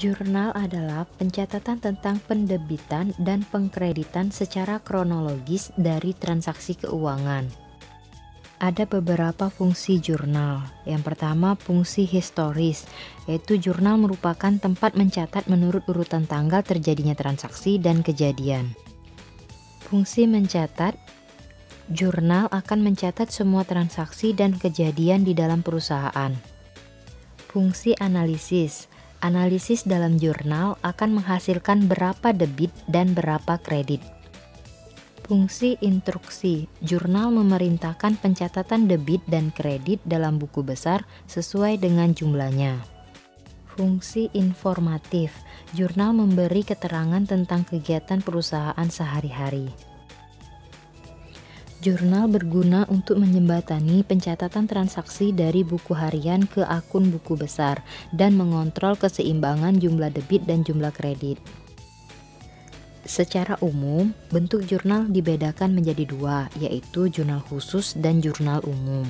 Jurnal adalah pencatatan tentang pendebitan dan pengkreditan secara kronologis dari transaksi keuangan. Ada beberapa fungsi jurnal. Yang pertama, fungsi historis, yaitu jurnal merupakan tempat mencatat menurut urutan tanggal terjadinya transaksi dan kejadian. Fungsi mencatat, jurnal akan mencatat semua transaksi dan kejadian di dalam perusahaan. Fungsi analisis, analisis dalam jurnal akan menghasilkan berapa debit dan berapa kredit. Fungsi instruksi, jurnal memerintahkan pencatatan debit dan kredit dalam buku besar sesuai dengan jumlahnya. Fungsi informatif, jurnal memberi keterangan tentang kegiatan perusahaan sehari-hari. Jurnal berguna untuk menjembatani pencatatan transaksi dari buku harian ke akun buku besar dan mengontrol keseimbangan jumlah debit dan jumlah kredit. Secara umum, bentuk jurnal dibedakan menjadi dua, yaitu jurnal khusus dan jurnal umum.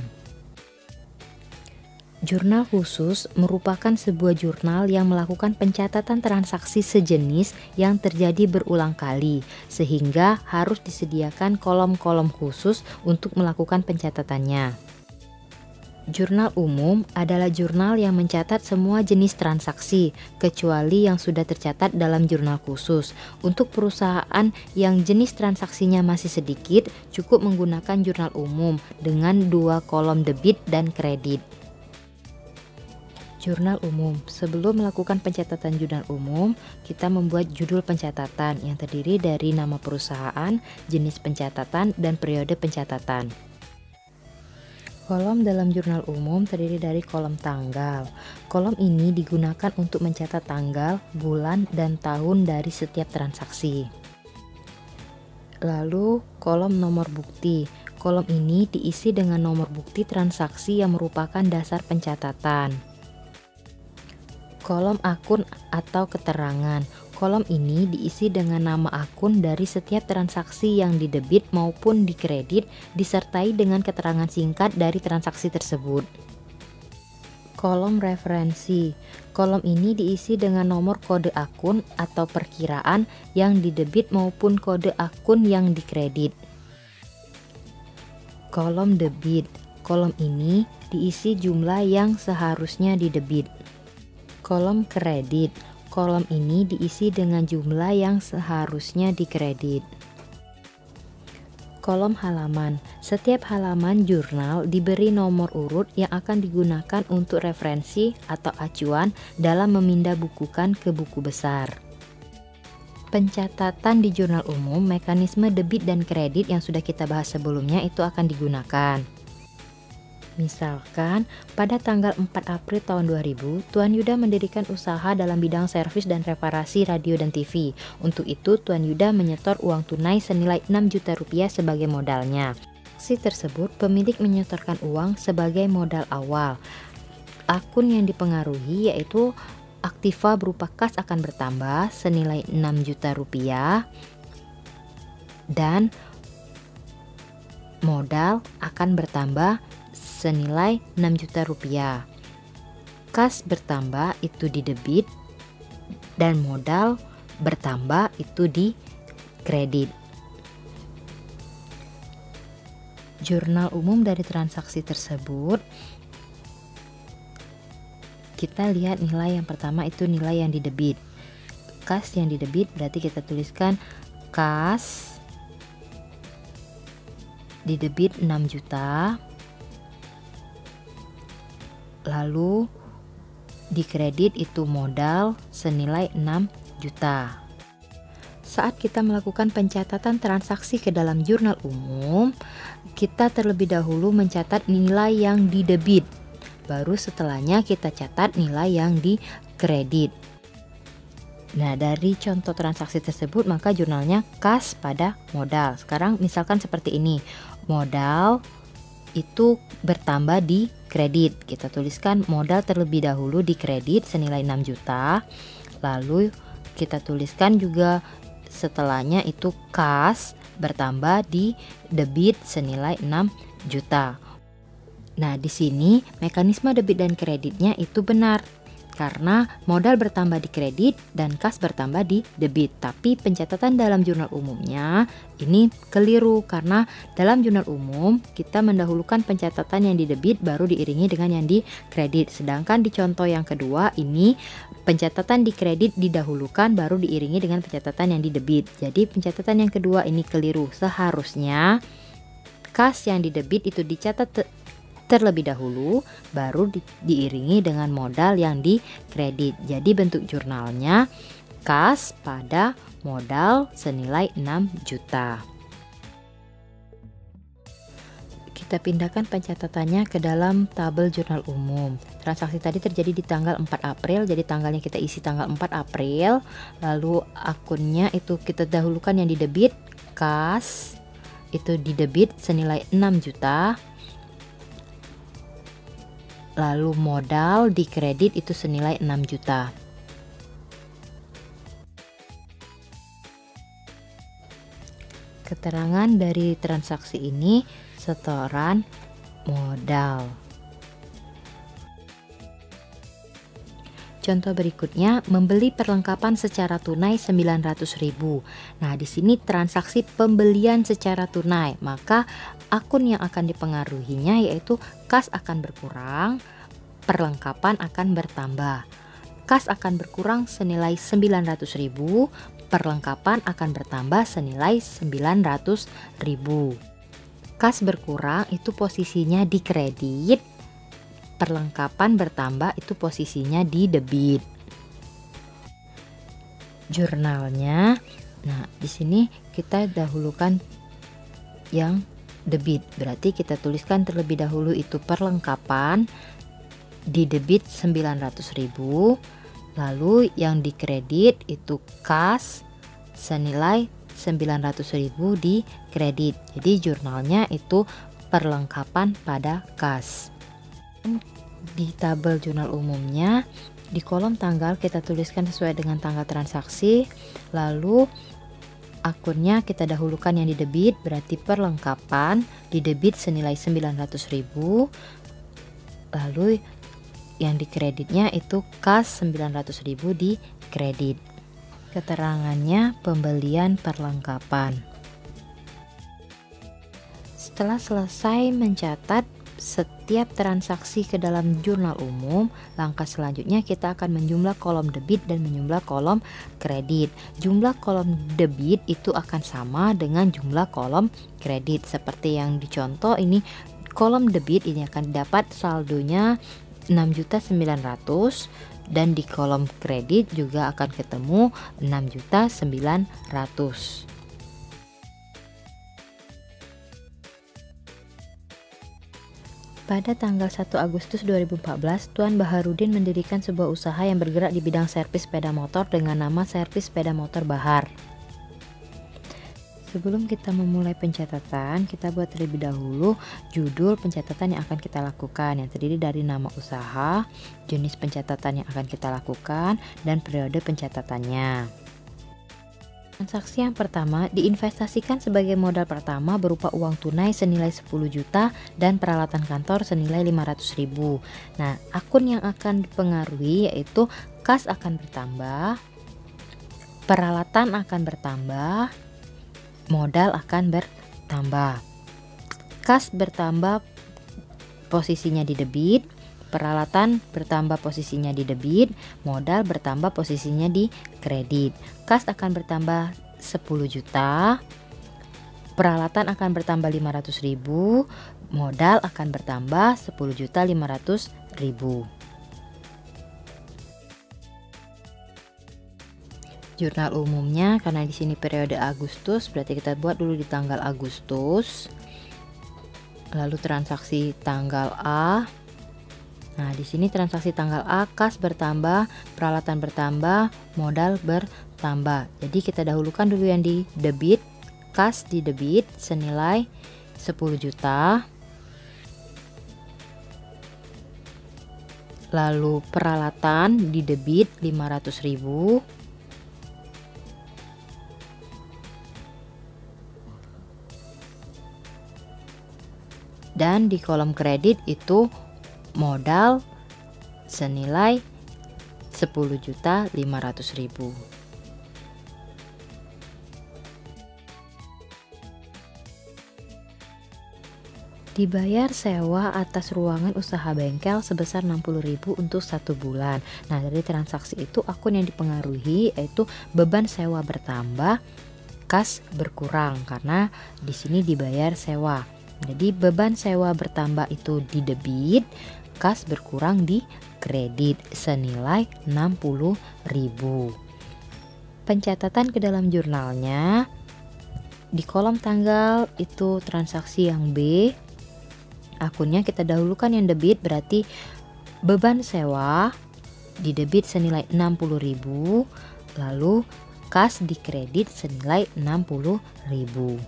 Jurnal khusus merupakan sebuah jurnal yang melakukan pencatatan transaksi sejenis yang terjadi berulang kali, sehingga harus disediakan kolom-kolom khusus untuk melakukan pencatatannya. Jurnal umum adalah jurnal yang mencatat semua jenis transaksi, kecuali yang sudah tercatat dalam jurnal khusus. Untuk perusahaan yang jenis transaksinya masih sedikit, cukup menggunakan jurnal umum dengan 2 kolom debit dan kredit. Jurnal umum. Sebelum melakukan pencatatan jurnal umum, kita membuat judul pencatatan yang terdiri dari nama perusahaan, jenis pencatatan, dan periode pencatatan. Kolom dalam jurnal umum terdiri dari kolom tanggal. Kolom ini digunakan untuk mencatat tanggal, bulan, dan tahun dari setiap transaksi. Lalu, kolom nomor bukti. Kolom ini diisi dengan nomor bukti transaksi yang merupakan dasar pencatatan. Kolom akun atau keterangan. Kolom ini diisi dengan nama akun dari setiap transaksi yang didebit maupun dikredit, disertai dengan keterangan singkat dari transaksi tersebut. Kolom referensi. Kolom ini diisi dengan nomor kode akun atau perkiraan yang didebit maupun kode akun yang dikredit. Kolom debit. Kolom ini diisi jumlah yang seharusnya didebit. Kolom kredit. Kolom ini diisi dengan jumlah yang seharusnya dikredit. Kolom halaman. Setiap halaman jurnal diberi nomor urut yang akan digunakan untuk referensi atau acuan dalam memindahbukukan ke buku besar. Pencatatan di jurnal umum, mekanisme debit dan kredit yang sudah kita bahas sebelumnya itu akan digunakan. Misalkan, pada tanggal 4 April tahun 2000, Tuan Yuda mendirikan usaha dalam bidang servis dan reparasi radio dan TV. Untuk itu, Tuan Yuda menyetor uang tunai senilai 6 juta rupiah sebagai modalnya. Transaksi tersebut, pemilik menyetorkan uang sebagai modal awal. Akun yang dipengaruhi yaitu aktiva berupa kas akan bertambah senilai 6 juta rupiah dan modal akan bertambah senilai 6 juta rupiah. Kas bertambah itu di debit dan modal bertambah itu di kredit. Jurnal umum dari transaksi tersebut, kita lihat nilai yang pertama itu nilai yang didebit. Kas yang didebit berarti kita tuliskan kas didebit 6 juta. Lalu di kredit itu modal senilai 6 juta. Saat kita melakukan pencatatan transaksi ke dalam jurnal umum, kita terlebih dahulu mencatat nilai yang didebit. Baru setelahnya kita catat nilai yang dikredit. Nah, dari contoh transaksi tersebut maka jurnalnya kas pada modal. Sekarang misalkan seperti ini. Modal itu bertambah di kredit. Kita tuliskan modal terlebih dahulu di kredit senilai 6 juta. Lalu kita tuliskan juga setelahnya itu kas bertambah di debit senilai 6 juta. Nah, di sini mekanisme debit dan kreditnya itu benar. karena modal bertambah di kredit dan kas bertambah di debit. Tapi pencatatan dalam jurnal umumnya ini keliru, karena dalam jurnal umum kita mendahulukan pencatatan yang di debit baru diiringi dengan yang di kredit. Sedangkan di contoh yang kedua ini pencatatan di kredit didahulukan baru diiringi dengan pencatatan yang di debit. Jadi pencatatan yang kedua ini keliru. Seharusnya kas yang di debit itu dicatat terlebih dahulu baru diiringi dengan modal yang di kredit. Jadi bentuk jurnalnya kas pada modal senilai 6 juta. Kita pindahkan pencatatannya ke dalam tabel jurnal umum. Transaksi tadi terjadi di tanggal 4 April, jadi tanggalnya kita isi tanggal 4 April. Lalu akunnya itu kita dahulukan yang di debit, kas itu di debit senilai 6 juta. Lalu modal di kredit itu senilai 6 juta. Keterangan dari transaksi ini setoran modal. Contoh berikutnya, membeli perlengkapan secara tunai 900.000. Nah, di sini transaksi pembelian secara tunai, maka akun yang akan dipengaruhinya yaitu kas akan berkurang, perlengkapan akan bertambah. Kas akan berkurang senilai 900.000, perlengkapan akan bertambah senilai 900.000. Kas berkurang itu posisinya di kredit, perlengkapan bertambah itu posisinya di debit. Jurnalnya, nah di sini kita dahulukan yang debit, berarti kita tuliskan terlebih dahulu itu perlengkapan di debit 900.000, lalu yang di kredit itu kas senilai 900.000 di kredit. Jadi jurnalnya itu perlengkapan pada kas. Di tabel jurnal umumnya di kolom tanggal kita tuliskan sesuai dengan tanggal transaksi, lalu akunnya kita dahulukan yang di debit, berarti perlengkapan di debit senilai 900.000, lalu yang di kreditnya itu kas 900.000 di kredit. Keterangannya pembelian perlengkapan. Setelah selesai mencatat setiap transaksi ke dalam jurnal umum, langkah selanjutnya kita akan menjumlah kolom debit dan menjumlah kolom kredit. Jumlah kolom debit itu akan sama dengan jumlah kolom kredit. Seperti yang dicontoh ini, kolom debit ini akan dapat saldonya 6.900.000 dan di kolom kredit juga akan ketemu 6.900.000. Pada tanggal 1 Agustus 2014, Tuan Baharudin mendirikan sebuah usaha yang bergerak di bidang servis sepeda motor dengan nama Servis Sepeda Motor Bahar. Sebelum kita memulai pencatatan, kita buat terlebih dahulu judul pencatatan yang akan kita lakukan, yang terdiri dari nama usaha, jenis pencatatan yang akan kita lakukan, dan periode pencatatannya. Transaksi yang pertama diinvestasikan sebagai modal pertama berupa uang tunai senilai 10 juta dan peralatan kantor senilai 500.000. Nah, akun yang akan dipengaruhi yaitu kas akan bertambah, peralatan akan bertambah, modal akan bertambah. Kas bertambah posisinya di debit, peralatan bertambah posisinya di debit, modal bertambah posisinya di kredit. Kas akan bertambah 10 juta, peralatan akan bertambah 500.000, modal akan bertambah 10.500.000. Jurnal umumnya, karena di sini periode Agustus, berarti kita buat dulu di tanggal Agustus. Lalu transaksi tanggal A. Nah, di sini transaksi tanggal A, kas bertambah, peralatan bertambah, modal bertambah. Jadi kita dahulukan dulu yang di debit, kas di debit senilai 10 juta. Lalu peralatan di debit 500.000. Dan di kolom kredit itu modal senilai 10.500.000. Dibayar sewa atas ruangan usaha bengkel sebesar 60.000 untuk 1 bulan. Nah, dari transaksi itu akun yang dipengaruhi yaitu beban sewa bertambah, kas berkurang karena di sini dibayar sewa. Jadi beban sewa bertambah itu di debit, kas berkurang di kredit senilai 60.000. Pencatatan ke dalam jurnalnya, di kolom tanggal itu transaksi yang B. Akunnya kita dahulukan yang debit, berarti beban sewa di debit senilai 60.000, lalu kas di kredit senilai 60.000.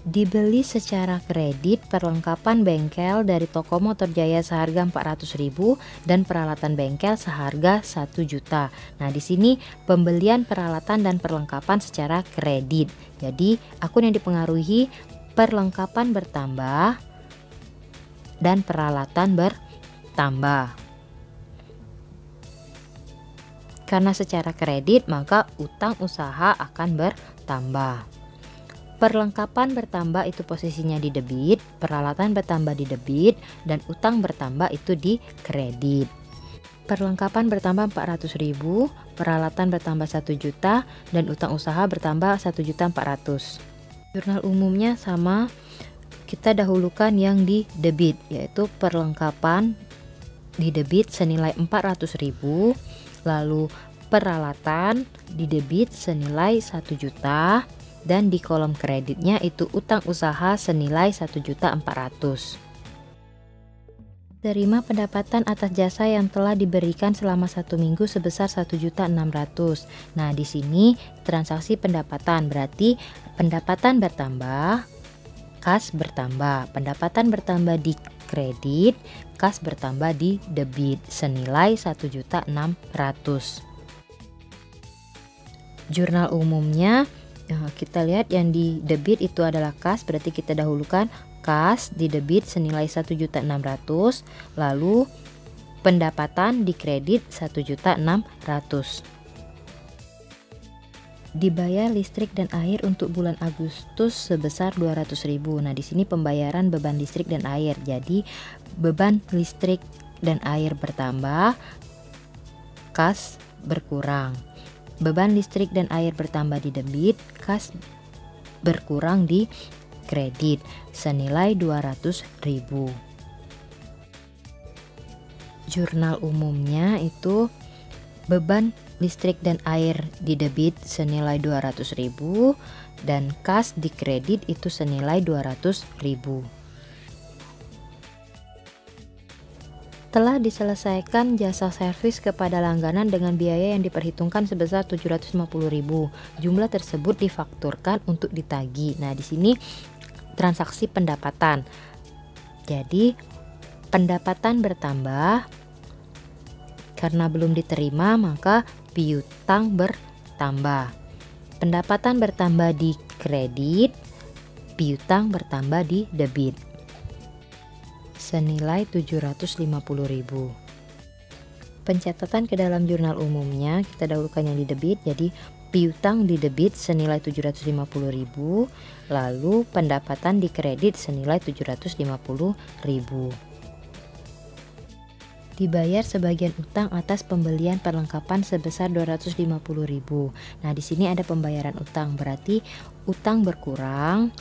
Dibeli secara kredit perlengkapan bengkel dari toko Motor Jaya seharga 400.000 dan peralatan bengkel seharga 1 juta. Nah, di sini pembelian peralatan dan perlengkapan secara kredit. Jadi, akun yang dipengaruhi perlengkapan bertambah dan peralatan bertambah. Karena secara kredit maka utang usaha akan bertambah. Perlengkapan bertambah itu posisinya di debit, peralatan bertambah di debit, dan utang bertambah itu di kredit. Perlengkapan bertambah 400.000, peralatan bertambah 1 juta, dan utang usaha bertambah 1.400.000. Jurnal umumnya sama, kita dahulukan yang di debit, yaitu perlengkapan di debit senilai 400.000, lalu peralatan di debit senilai 1 juta, dan di kolom kreditnya itu utang usaha senilai 1.400.000. Terima pendapatan atas jasa yang telah diberikan selama 1 minggu sebesar 1.600.000. Nah, di sini transaksi pendapatan berarti pendapatan bertambah, kas bertambah. Pendapatan bertambah di kredit, kas bertambah di debit senilai 1.600.000. Jurnal umumnya kita lihat yang di debit itu adalah kas, berarti kita dahulukan kas di debit senilai 1.600.000, lalu pendapatan di kredit 1.600.000. Dibayar listrik dan air untuk bulan Agustus sebesar 200.000. Nah, di sini pembayaran beban listrik dan air. Jadi beban listrik dan air bertambah, kas berkurang. Beban listrik dan air bertambah di debit, kas berkurang di kredit senilai 200.000. Jurnal umumnya itu beban listrik dan air di debit senilai 200.000 dan kas di kredit itu senilai 200.000. Telah diselesaikan jasa servis kepada langganan dengan biaya yang diperhitungkan sebesar 750.000. Jumlah tersebut difakturkan untuk ditagih. Nah, di sini transaksi pendapatan. Jadi pendapatan bertambah karena belum diterima, maka piutang bertambah. Pendapatan bertambah di kredit, piutang bertambah di debit senilai 750.000. Pencatatan ke dalam jurnal umumnya kita dahulukan yang di debit, jadi piutang di debit senilai 750.000, lalu pendapatan di kredit senilai 750.000. Dibayar sebagian utang atas pembelian perlengkapan sebesar 250.000. Nah, di sini ada pembayaran utang, berarti utang berkurang,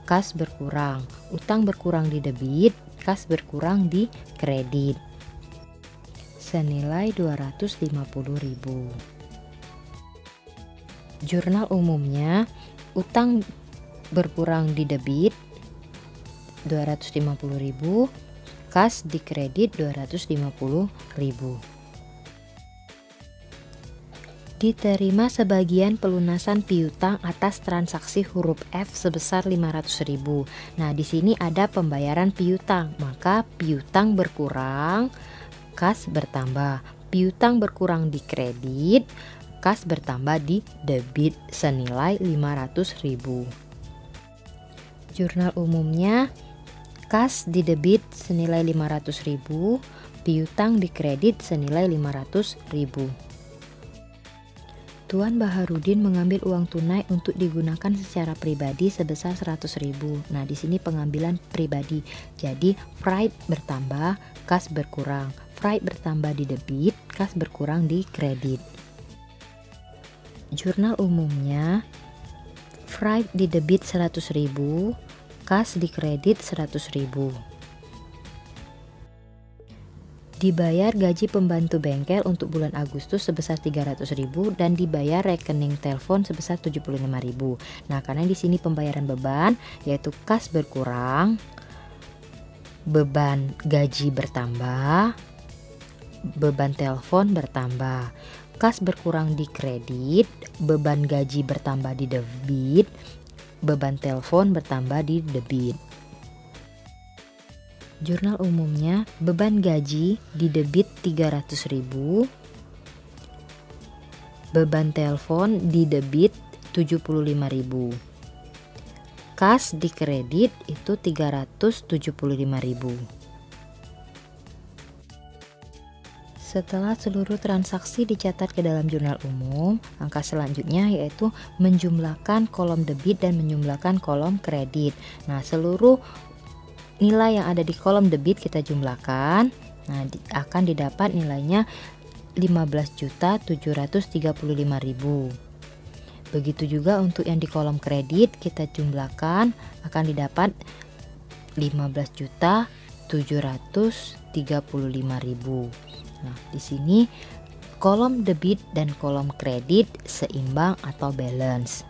kas berkurang. Utang berkurang di debit, kas berkurang di kredit senilai 250.000. Jurnal umumnya, utang berkurang di debit 250.000, kas di kredit 250.000. Diterima sebagian pelunasan piutang atas transaksi huruf F sebesar 500.000. Nah, di sini ada pembayaran piutang, maka piutang berkurang, kas bertambah. Piutang berkurang di kredit, kas bertambah di debit senilai 500.000. Jurnal umumnya, kas di debit senilai 500.000, Piutang dikredit senilai 500.000. Tuan Baharudin mengambil uang tunai untuk digunakan secara pribadi sebesar 100.000. Nah, di sini pengambilan pribadi. Jadi, freight bertambah, kas berkurang. Freight bertambah di debit, kas berkurang di kredit. Jurnal umumnya, freight di debit 100.000, kas di kredit 100.000. Dibayar gaji pembantu bengkel untuk bulan Agustus sebesar 300.000 dan dibayar rekening telepon sebesar 75.000. Nah, karena di sini pembayaran beban yaitu kas berkurang, beban gaji bertambah, beban telepon bertambah. Kas berkurang di kredit, beban gaji bertambah di debit, beban telepon bertambah di debit. Jurnal umumnya, beban gaji di debit 300.000, beban telepon di debit 75.000, kas di kredit itu 375.000. Setelah seluruh transaksi dicatat ke dalam jurnal umum, langkah selanjutnya yaitu menjumlahkan kolom debit dan menjumlahkan kolom kredit. Nah, seluruh nilai yang ada di kolom debit kita jumlahkan. Nah, akan didapat nilainya 15.735.000. Begitu juga untuk yang di kolom kredit kita jumlahkan, akan didapat 15.735.000. Nah, di sini kolom debit dan kolom kredit seimbang atau balance.